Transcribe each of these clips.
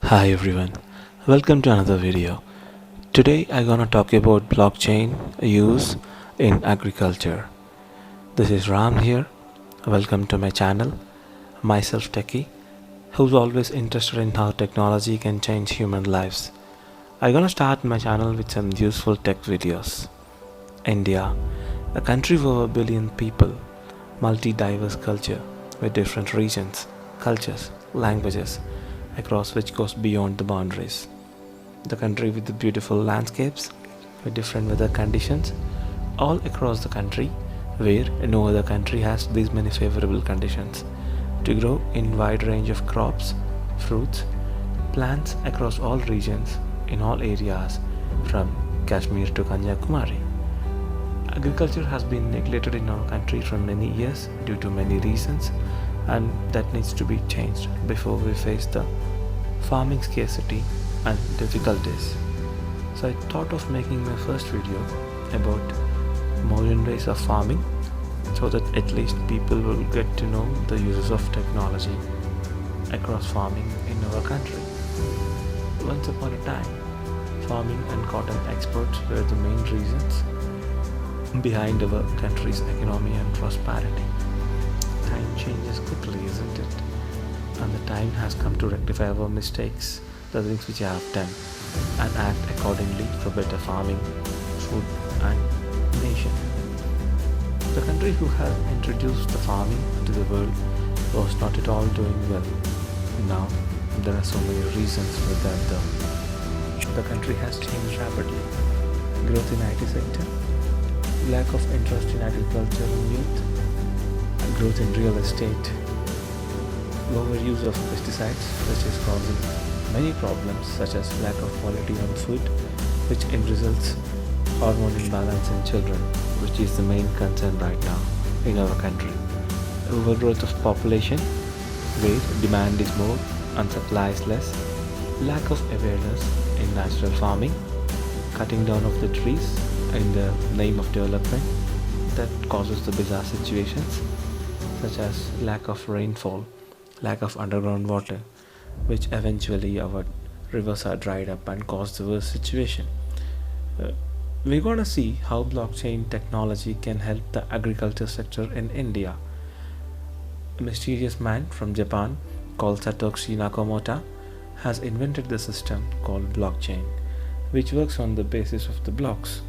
Hi everyone, welcome to another video. Today I'm gonna talk about blockchain use in agriculture. This is Ram here. Welcome to my channel. Myself Techie, who's always interested in how technology can change human lives. I'm gonna start my channel with some useful tech videos. India, a country of over a billion people, multi-diverse culture with different regions, cultures, languages, across which goes beyond the boundaries. The country with the beautiful landscapes, with different weather conditions, all across the country, where no other country has these many favorable conditions to grow in wide range of crops, fruits, plants across all regions, in all areas, from Kashmir to Kanyakumari. Agriculture has been neglected in our country for many years due to many reasons, and that needs to be changed before we face the farming scarcity and difficulties. So I thought of making my first video about modern ways of farming so that at least people will get to know the uses of technology across farming in our country. Once upon a time, farming and cotton exports were the main reasons behind our country's economy and prosperity. Time changes quickly, isn't it? And the time has come to rectify our mistakes, the things which I have done, and act accordingly for better farming, food, and nation. The country who had introduced the farming to the world was not at all doing well. Now, there are so many reasons for that though. The country has changed rapidly. Growth in IT sector, lack of interest in agriculture in youth, growth in real estate, overuse of pesticides which is causing many problems such as lack of quality on food, which in results hormone imbalance in children, which is the main concern right now in our country. Overgrowth of population, where demand is more and supply is less, lack of awareness in natural farming, cutting down of the trees in the name of development that causes the bizarre situations such as lack of rainfall, lack of underground water, which eventually our rivers are dried up and cause the worst situation. We're gonna see how blockchain technology can help the agriculture sector in India. A mysterious man from Japan called Satoshi Nakamoto has invented the system called blockchain, which works on the basis of the blocks.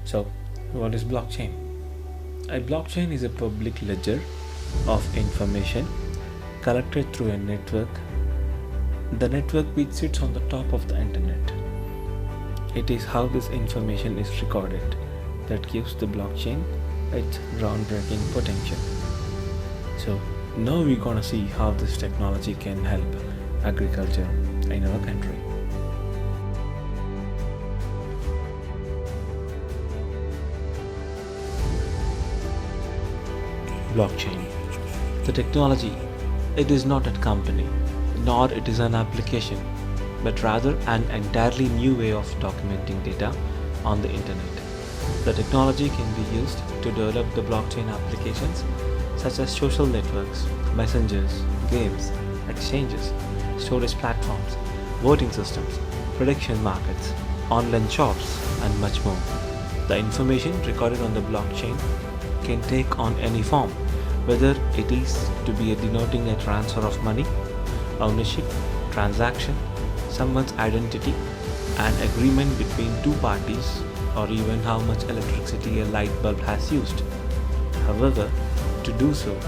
So, what is blockchain? A blockchain is a public ledger of information collected through a network. The network which sits on the top of the internet. It is how this information is recorded that gives the blockchain its groundbreaking potential. So now we're gonna see how this technology can help agriculture in our country. Blockchain. The technology, it is not a company, nor it is an application, but rather an entirely new way of documenting data on the internet. The technology can be used to develop the blockchain applications such as social networks, messengers, games, exchanges, storage platforms, voting systems, prediction markets, online shops, and much more. The information recorded on the blockchain can take on any form, whether it is to be denoting a transfer of money, ownership, transaction, someone's identity, an agreement between two parties, or even how much electricity a light bulb has used. However, to do so,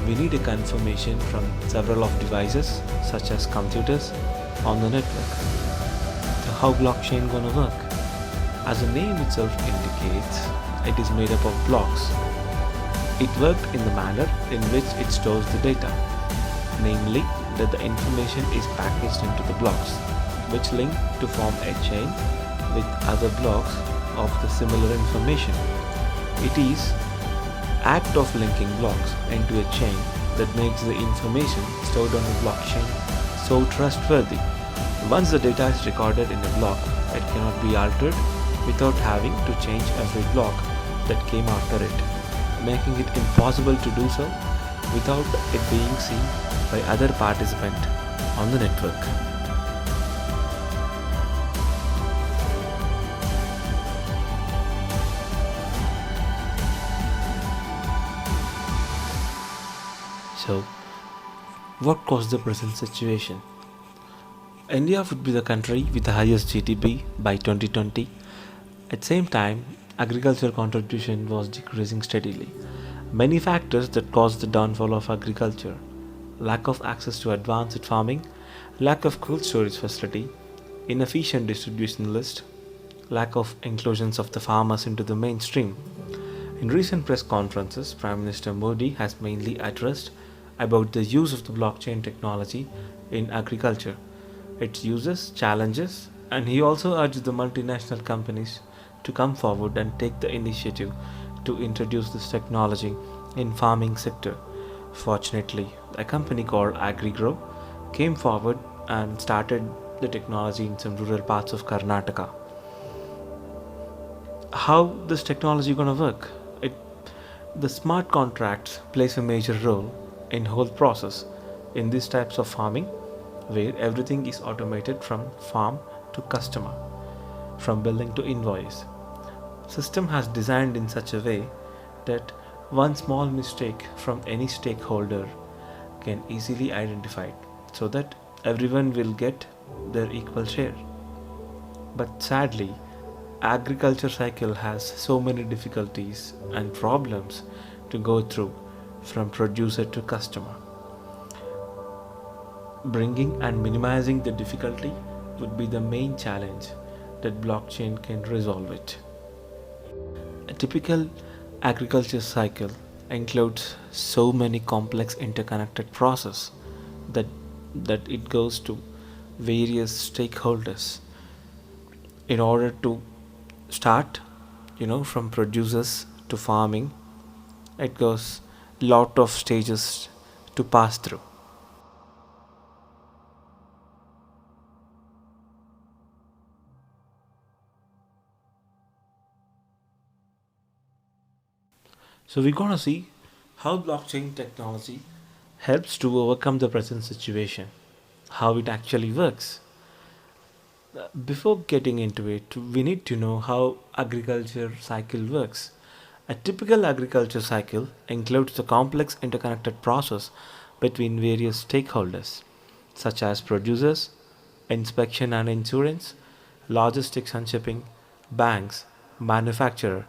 we need a confirmation from several of devices such as computers on the network. So how blockchain gonna work? As the name itself indicates, it is made up of blocks. It worked in the manner in which it stores the data, namely that the information is packaged into the blocks, which link to form a chain with other blocks of the similar information. It is act of linking blocks into a chain that makes the information stored on the blockchain so trustworthy. Once the data is recorded in a block, it cannot be altered without having to change every block that came after it, making it impossible to do so without it being seen by other participants on the network. So, what caused the present situation? India would be the country with the highest GDP by 2020. At the same time, agriculture contribution was decreasing steadily. Many factors that caused the downfall of agriculture: lack of access to advanced farming, lack of cold storage facility, inefficient distribution list, lack of inclusions of the farmers into the mainstream. In recent press conferences, Prime Minister Modi has mainly addressed about the use of the blockchain technology in agriculture, its uses, challenges, and he also urged the multinational companies to come forward and take the initiative to introduce this technology in farming sector. Fortunately, a company called AgriGrow came forward and started the technology in some rural parts of Karnataka. How this technology gonna work? It the smart contracts plays a major role in whole process in these types of farming where everything is automated from farm to customer, from billing to invoice. System has designed in such a way that one small mistake from any stakeholder can easily identified so that everyone will get their equal share. But sadly, agriculture cycle has so many difficulties and problems to go through from producer to customer. Bringing and minimizing the difficulty would be the main challenge that blockchain can resolve it. A typical agriculture cycle includes so many complex interconnected process that it goes to various stakeholders in order to start, from producers to farming. It goes lot of stages to pass through. So we're gonna see how blockchain technology helps to overcome the present situation, how it actually works. Before getting into it, we need to know how agriculture cycle works. A typical agriculture cycle includes the complex interconnected process between various stakeholders, such as producers, inspection and insurance, logistics and shipping, banks, manufacturer,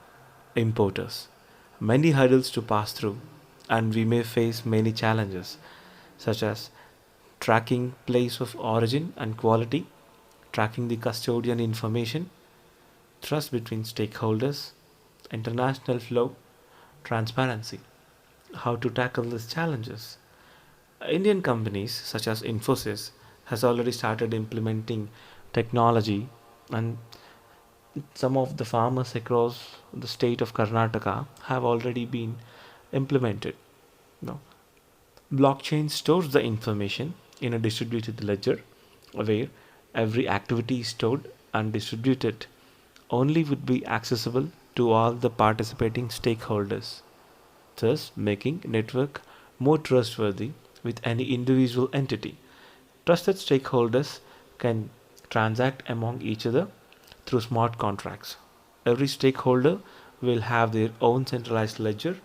importers. Many hurdles to pass through, and we may face many challenges, such as tracking place of origin and quality, tracking the custodian information, trust between stakeholders, international flow, transparency. How to tackle these challenges? Indian companies such as Infosys has already started implementing technology, and some of the farmers across the state of Karnataka have already been implemented. Now, blockchain stores the information in a distributed ledger where every activity is stored and distributed only would be accessible to all the participating stakeholders, thus making network more trustworthy with any individual entity. Trusted stakeholders can transact among each other through smart contracts. Every stakeholder will have their own centralized ledger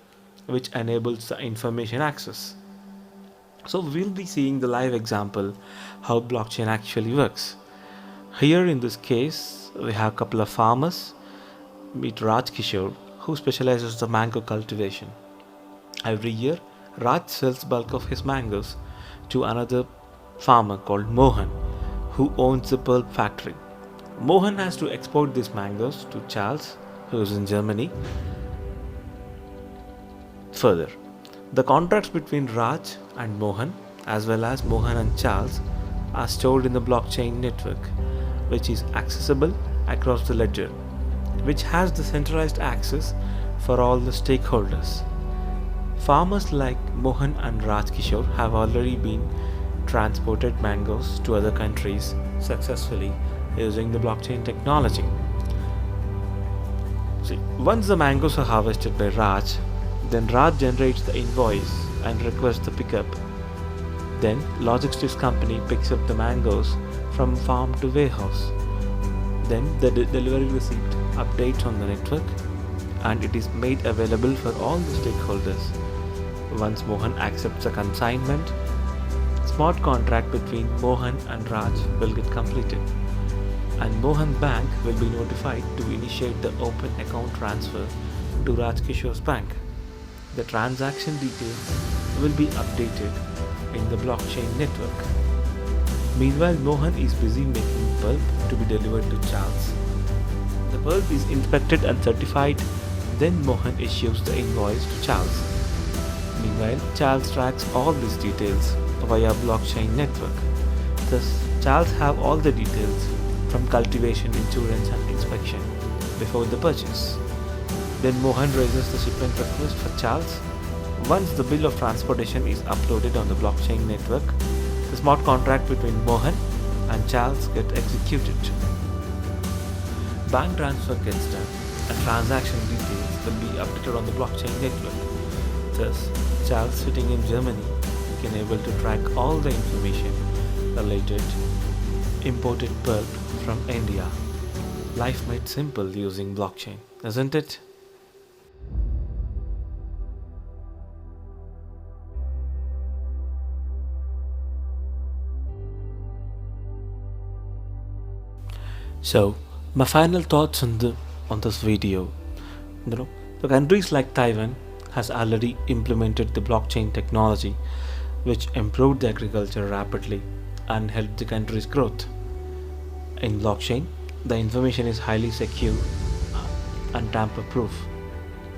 which enables the information access. So we'll be seeing the live example how blockchain actually works. Here in this case, we have a couple of farmers. Meet Raj Kishore, who specializes in mango cultivation. Every year, Raj sells bulk of his mangoes to another farmer called Mohan, who owns the pulp factory. Mohan has to export these mangoes to Charles, who is in Germany. Further, the contracts between Raj and Mohan, as well as Mohan and Charles, are stored in the blockchain network, which is accessible across the ledger, which has the centralized access for all the stakeholders. Farmers like Mohan and Raj Kishore have already been transported mangoes to other countries successfully using the blockchain technology. See, once the mangoes are harvested by Raj, then Raj generates the invoice and requests the pickup. Then logistics company picks up the mangoes from farm to warehouse. Then the delivery receipt updates on the network and it is made available for all the stakeholders. Once Mohan accepts a consignment, smart contract between Mohan and Raj will get completed and Mohan Bank will be notified to initiate the open account transfer to Raj Kishore's bank. The transaction details will be updated in the blockchain network. Meanwhile, Mohan is busy making pulp to be delivered to Charles. The pulp is inspected and certified, then Mohan issues the invoice to Charles. Meanwhile, Charles tracks all these details via blockchain network. Thus, Charles have all the details from cultivation, insurance and inspection before the purchase. Then Mohan raises the shipment request for Charles. Once the bill of transportation is uploaded on the blockchain network, the smart contract between Mohan and Charles gets executed. Bank transfer gets done and transaction details will be updated on the blockchain network. Thus, Charles sitting in Germany can able to track all the information related imported pulp from India. Life made simple using blockchain, isn't it? So, my final thoughts on this video. The countries like Taiwan has already implemented the blockchain technology, which improved the agriculture rapidly and helped the country's growth. In blockchain, the information is highly secure and tamper-proof.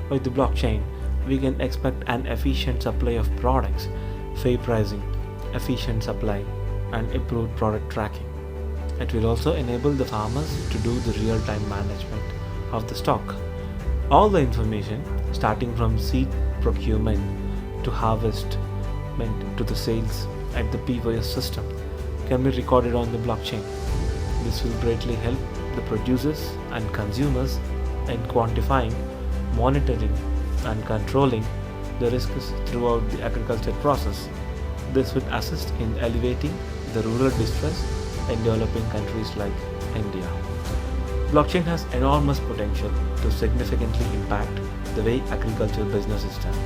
With the blockchain, we can expect an efficient supply of products, fair pricing, efficient supply, and improved product tracking. It will also enable the farmers to do the real-time management of the stock. All the information, starting from seed procurement to harvestment to the sales at the POS system, can be recorded on the blockchain. This will greatly help the producers and consumers in quantifying, monitoring, and controlling the risks throughout the agriculture process. This would assist in alleviating the rural distress in developing countries like India. Blockchain has enormous potential to significantly impact the way agricultural business is done.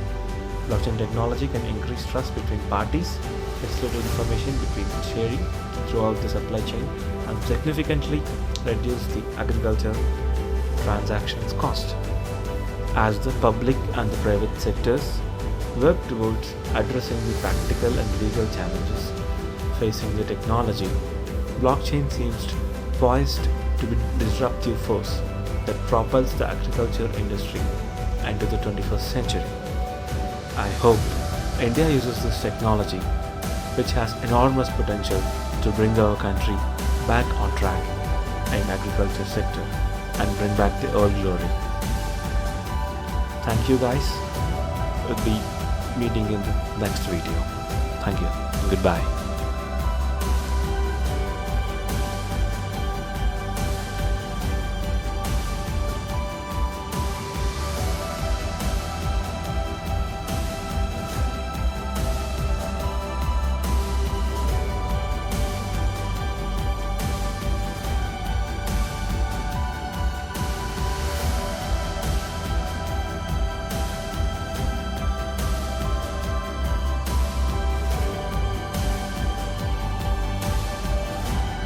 Blockchain technology can increase trust between parties, facilitate information between sharing throughout the supply chain, and significantly reduce the agricultural transactions cost. As the public and the private sectors work towards addressing the practical and legal challenges facing the technology, blockchain seems poised to be a disruptive force that propels the agriculture industry into the 21st century. I hope India uses this technology, which has enormous potential to bring our country back on track in agriculture sector and bring back the old glory. Thank you guys. We'll be meeting in the next video. Thank you. Goodbye.